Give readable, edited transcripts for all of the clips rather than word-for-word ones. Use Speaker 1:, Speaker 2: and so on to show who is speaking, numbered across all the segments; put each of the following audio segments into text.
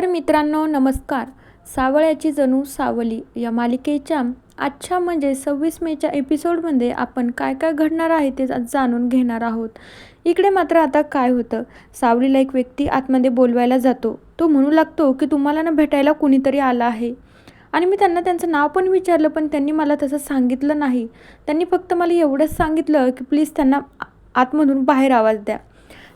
Speaker 1: तर मित्रांनो नमस्कार. सावळ्याची जणू सावली या मालिकेच्या आजच्या म्हणजे 26 मेच्या एपिसोडमध्ये आपण काय काय घडणार आहे ते आज जाणून घेणार आहोत. इकडे मात्र आता काय होतं, सावलीला एक व्यक्ती आतमध्ये बोलवायला जातो. तो म्हणू लागतो की तुम्हाला ना भेटायला कुणीतरी आलं आहे. आणि मी त्यांना त्यांचं नाव पण विचारलं, पण त्यांनी मला तसं सांगितलं नाही. त्यांनी फक्त मला एवढंच सांगितलं की प्लीज त्यांना आतमधून बाहेर आवाज द्या.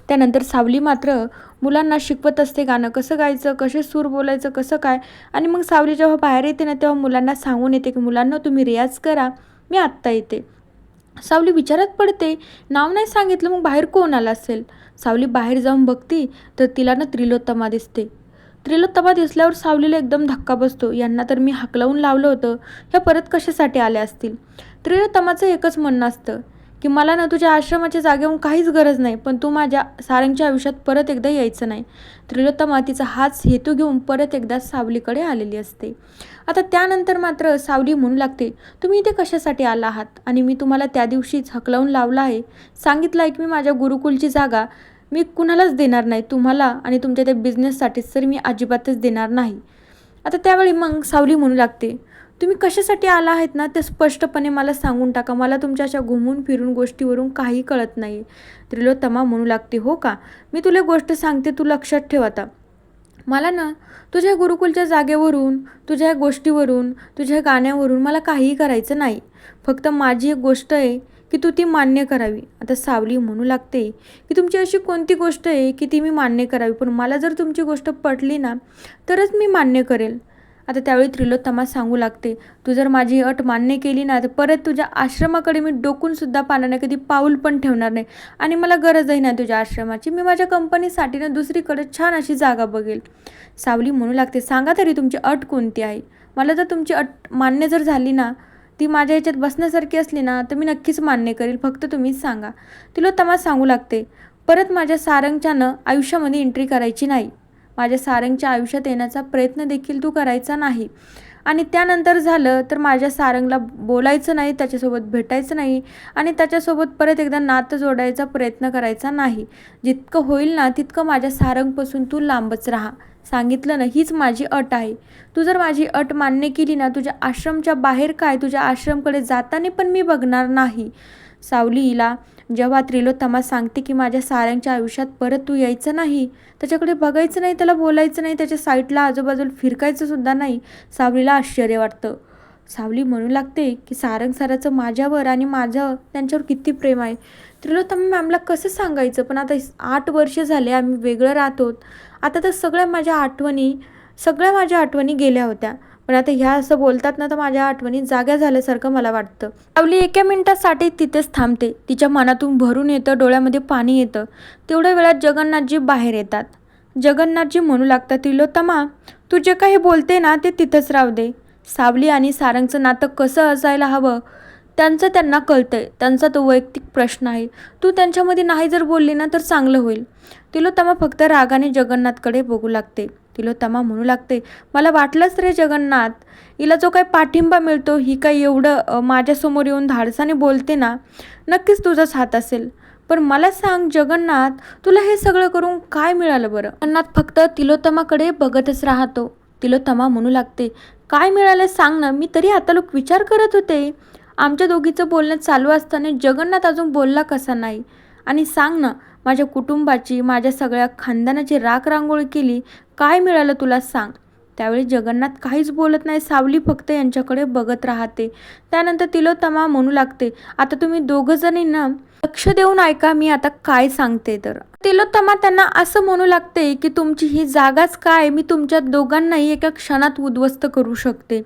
Speaker 1: त्यानंतर सावली मात्र मुलांना शिकवत असते गाणं कसं गायचं, कसे सूर बोलायचं, कसं काय. आणि मग सावली जेव्हा बाहेर येते ना, तेव्हा मुलांना सांगून येते की मुलांना तुम्ही रियाज करा, मी आत्ता येते. सावली विचारात पडते, नाव नाही सांगितलं, मग बाहेर कोण आला असेल. सावली बाहेर जाऊन बघती तर तिला ना त्रिलोत्तमा दिसते. त्रिलोत्तमा दिसल्यावर सावलीला एकदम धक्का बसतो. यांना तर मी हाकलवून लावलं होतं, ह्या परत कशासाठी आल्या असतील. त्रिलोत्तमाचं एकच म्हणणं असतं की मला ना तुझ्या आश्रमाच्या जागेहून काहीच गरज नाही, पण तू माझ्या सारंगच्या आयुष्यात परत एकदा यायचं नाही. त्रिलोत्तमा तिचा हाच हेतू घेऊन परत एकदा सावलीकडे आलेली असते. आता त्यानंतर मात्र सावली म्हणू लागते, तुम्ही इथे कशासाठी आला आहात, आणि मी तुम्हाला त्या दिवशीच हकलावून लावलं आहे. सांगितलं आहे की मी माझ्या गुरुकुलची जागा मी कुणालाच देणार नाही, तुम्हाला आणि तुमच्या त्या बिझनेससाठीच, तर मी अजिबातच देणार नाही. आता त्यावेळी मग सावली म्हणू लागते, तुम्ही कशासाठी आला आहेत ना ते स्पष्टपणे मला सांगून टाका, मला तुमच्या अशा घुमून फिरून गोष्टीवरून काही कळत नाही. त्रिलोत्तमा म्हणू लागते, हो का, मी तुला गोष्ट सांगते, तू लक्षात ठेव. आता मला ना तुझ्या गुरुकुलच्या जागेवरून, तुझ्या गोष्टीवरून, तुझ्या गाण्यावरून मला काहीही करायचं नाही. फक्त माझी एक गोष्ट आहे की तू ती मान्य करावी. आता सावली म्हणू लागते की तुमची अशी कोणती गोष्ट आहे की ती मी मान्य करावी, पण मला जर तुमची गोष्ट पटली ना तरच मी मान्य करेल. आता त्यावेळी त्रिलोत्तमा सांगू लागते, तू जर माझी अट मान्य केली ना तर परत तुझ्या आश्रमाकडे मी डोकूनसुद्धा पाहणार नाही, कधी पाऊल पण ठेवणार नाही, आणि मला गरजही नाही तुझ्या आश्रमाची. मी माझ्या कंपनीसाठी ना दुसरीकडे छान अशी जागा बघेल. सावली म्हणू लागते, सांगा तरी तुमची अट कोणती आहे. मला जर तुमची अट मान्य जर झाली ना, ती माझ्या याच्यात बसण्यासारखी असली ना तर मी नक्कीच मान्य करेल, फक्त तुम्हीच सांगा. त्रिलोत्तमा सांगू लागते, परत माझ्या सारंगच्यानं आयुष्यामध्ये एंट्री करायची नाही. माझ्या सारंगच्या आयुष्यात येण्याचा प्रयत्न देखील तू करायचा नाही. आणि त्यानंतर झालं तर माझ्या सारंगला बोलायचं नाही, त्याच्यासोबत भेटायचं नाही, आणि त्याच्यासोबत परत एकदा नातं जोडायचा प्रयत्न करायचा नाही. जितकं होईल ना तितकं माझ्या सारंगपासून तू लांबच राहा. सांगितलं ना, हीच माझी अट आहे. तू जर माझी अट मान्य केली ना, तुझ्या आश्रमच्या बाहेर काय, तुझ्या आश्रमकडे जाताना पण मी बघणार नाही. सावलीला जेव्हा त्रिलोत्तमा सांगते की माझ्या सारंगच्या आयुष्यात परत तू यायचं नाही, त्याच्याकडे बघायचं नाही, त्याला बोलायचं नाही, त्याच्या साईडला आजूबाजूला फिरकायचं सुद्धा नाही, सावलीला आश्चर्य वाटतं. सावली म्हणू लागते की सारंग सराचं माझ्यावर आणि माझं त्यांच्यावर किती प्रेम आहे. त्रिलोत्तमा मॅमला कसं सांगायचं, पण आता 8 वर्ष झाले आम्ही वेगळं राहतो. आता तर सगळ्या माझ्या आठवणी गेल्या होत्या, पण आता ह्या असं बोलतात ना तर माझ्या आठवणी जाग्या झाल्यासारखं मला वाटतं. सावली एका मिनिटासाठी तिथेच थांबते. तिच्या मनातून भरून येतं, डोळ्यामध्ये पाणी येतं. तेवढ्या वेळात जगन्नाथजी बाहेर येतात. जगन्नाथजी म्हणू लागतात, त्रिलोत्तमा तू जे काही बोलते ना ते तिथंच राहू दे. सावली आणि सारंगचं नातं कसं असायला हवं त्यांचं त्यांना कळतंय, त्यांचा तो वैयक्तिक प्रश्न आहे. तू त्यांच्यामध्ये नाही जर बोलली ना तर चांगलं होईल. तिलोत्तमा फक्त रागाने जगन्नाथकडे बघू लागते. तिलोत्तमा म्हणू लागते, मला वाटलंच रे जगन्नाथ, हिला जो काही पाठिंबा मिळतो, ही काही एवढं माझ्यासमोर येऊन धाडसाने बोलते ना, नक्कीच तुझाच हात असेल. पण मला सांग जगन्नाथ, तुला हे सगळं करून काय मिळालं बरं. जगन्नाथ फक्त तिलोत्तमाकडे बघतच राहतो. तिलोत्तमा म्हणू लागते, काय मिळालं सांग ना, मी तरी आता लोक विचार करत होते. आमच्या दोघीचं बोलणं चालू असताना जगन्नाथ अजून बोलला कसा नाही. आणि सांग ना, माझ्या कुटुंबाची, माझ्या सगळ्या खानदानाची राखरांगोळी केली, काय मिळालं तुला सांग. त्यावेळी जगन्नाथ काहीच बोलत नाही. सावली फक्त यांच्याकडे बघत राहते. त्यानंतर तिलोत्तमा म्हणू लागते, आता तुम्ही दोघं जणी ना लक्ष देऊन ऐका, मी आता काय सांगते. तर तिलोत्तमा त्यांना असं म्हणू लागते की तुमची ही जागाच काय, मी तुमच्या दोघांनाही एका क्षणात उद्ध्वस्त करू शकते.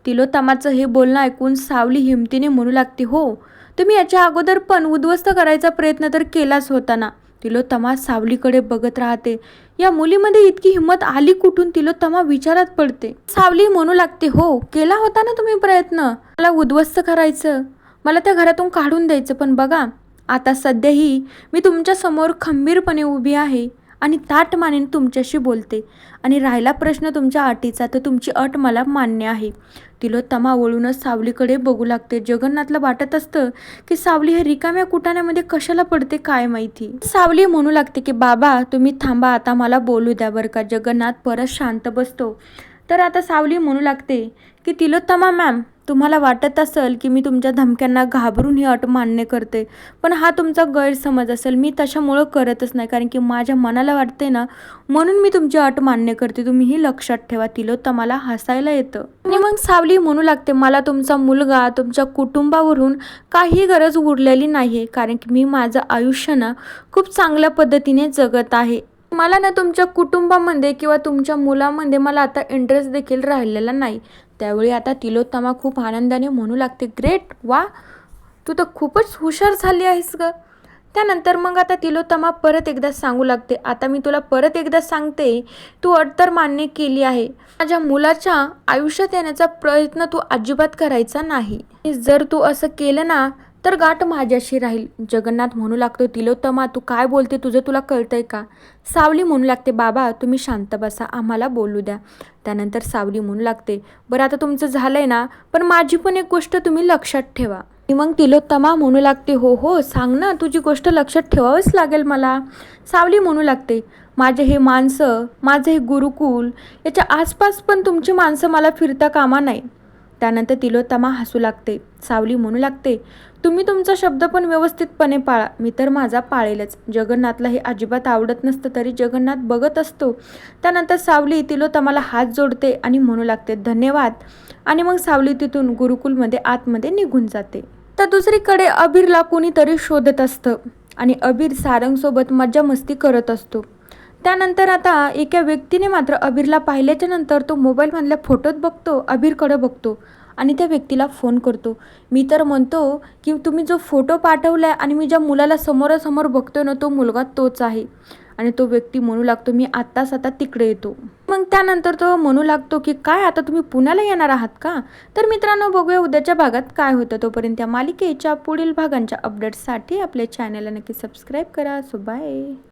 Speaker 1: तिलोत्तमाचं हे बोलणं ऐकून सावली हिमतीने म्हणू लागते, हो, तुम्ही याच्या अगोदर पण उद्ध्वस्त करायचा प्रयत्न तर केलाच होता ना. तिलोत्तमा सावलीकडे बघत राहते. या मुलीमध्ये इतकी हिंमत आली कुठून, तिलोत्तमा विचारात पडते. सावली म्हणू लागते, हो, केला होता ना तुम्ही प्रयत्न, मला उद्ध्वस्त करायचं, मला त्या घरातून काढून द्यायचं, पण बघा आता सध्याही मी तुमच्या समोर खंबीरपणे उभी आहे आणि ताठ मानेने तुमच्याशी बोलते. आणि राहिला प्रश्न तुमच्या अटीचा, तर तुमची अट मला मान्य आहे. तिलोत्तमा वळूनच सावलीकडे बघू लागते. जगन्नाथला वाटत असतं की सावली हे रिकाम्या कुटाण्यामध्ये कशाला पडते काय माहिती. सावली म्हणू लागते की बाबा तुम्ही थांबा, आता मला बोलू द्या बरं का. जगन्नाथ परत शांत बसतो. तर आता सावली म्हणू लागते की तिलोत्तमा मॅम, तुम्हाला वाटत असेल की मी तुमच्या धमक्यांना घाबरून ही अट मान्य करते, पण हा तुमचा गैरसमज असेल. मी तशामुळं करतच नाही, कारण की माझ्या मनाला वाटते ना, म्हणून मी तुमची अट मान्य करते. तुम्ही ही लक्षात ठेवा. तिलोत्तमाला हसायला येतं. आणि मग सावली म्हणू लागते, मला तुमचा मुलगा, तुमच्या कुटुंबावरून काही गरज उरलेली नाही आहे, कारण की मी माझं आयुष्य ना खूप चांगल्या पद्धतीने जगत आहे. मला ना तुमच्या कुटुंबामध्ये किंवा तुमच्या मुलामध्ये मला आता इंटरेस्ट देखील राहिलेला नाही. त्यावेळी आता तिलोत्तमा खूप आनंदाने म्हणू लागते, ग्रेट, वा, तू तर खूपच हुशार झाली आहेस ग. त्यानंतर मग आता तिलोत्तमा परत एकदा सांगू लागते, आता मी तुला परत एकदा सांगते, तू अट तर मान्य केली आहे. माझ्या मुलाच्या आयुष्यात येण्याचा प्रयत्न तू अजिबात करायचा नाही. जर तू असं केलं ना तर गाठ माझ्याशी राहील. जगन्नाथ म्हणू लागतो, तिलोत्तमा तू काय बोलते, तुझं तुला कळतंय का. सावली म्हणू लागते, बाबा तुम्ही शांत बसा, आम्हाला बोलू द्या. त्यानंतर सावली म्हणू लागते, बरं आता तुमचं झालंय ना, पण माझी पण एक गोष्ट तुम्ही लक्षात ठेवा. आणि मग तिलोत्तमा म्हणू लागते, हो हो सांग ना, तुझी गोष्ट लक्षात ठेवावंच लागेल मला. सावली म्हणू लागते, माझे हे माणसं, माझे हे गुरुकुल, याच्या आसपास पण तुमची माणसं मला फिरता कामा नाही. त्यानंतर तिलोत्तमा हसू लागते. सावली म्हणू लागते, तुम्ही तुमचा शब्द पण व्यवस्थितपणे पाळा. मी तर माझा पाळेलच. जगन्नाथला हे अजिबात आवडत नसतं, तरी जगन्नाथ बघत असतो. त्यानंतर सावली तिलोत्तमाला हात जोडते आणि म्हणू लागते, धन्यवाद. आणि मग सावली तिथून गुरुकुलमध्ये आतमध्ये निघून जाते. तर दुसरीकडे अबीरला कोणीतरी शोधत असतं आणि अबीर सारंगसोबत मज्जा मस्ती करत असतो. त्यानंतर आता एका व्यक्तीने मात्र अबीरला पाहिल्याच्या नंतर तो मोबाईलमधल्या फोटोत बघतो, अबीरकडे बघतो आणि त्या व्यक्तीला फोन करतो. मी तर म्हणतो की तुम्ही जो फोटो पाठवलाय आणि मी ज्या मुलाला समोरासमोर बघतोय ना, तो मुलगा तोच आहे. आणि तो व्यक्ती म्हणू लागतो, मी आत्ताच आता तिकडे येतो. मग त्यानंतर तो म्हणू लागतो की काय आता तुम्ही पुण्याला येणार आहात का. तर मित्रांनो, बघूया उद्याच्या भागात काय होतं. तोपर्यंत या मालिकेच्या पुढील भागांच्या अपडेट्ससाठी आपल्या चॅनलला नक्की सबस्क्राईब करा. So bye.